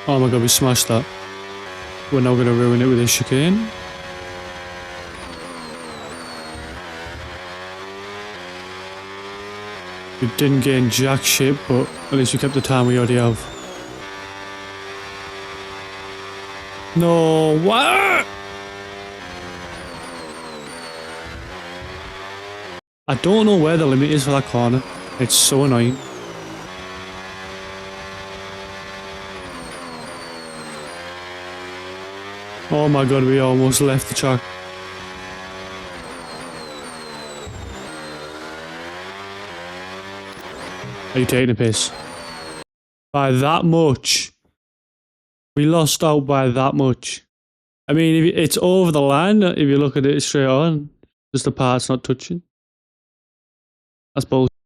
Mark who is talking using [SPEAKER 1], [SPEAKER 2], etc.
[SPEAKER 1] Oh my god, we smashed that. We're now going to ruin it with this chicane. We didn't gain jack shit, but at least we kept the time we already have. No, what? I don't know where the limit is for that corner. It's so annoying. Oh my god, we almost left the track. Are you taking a piss? By that much. We lost out by that much. I mean, if it's over the line if you look at it straight on. Just the part's not touching. That's bullshit.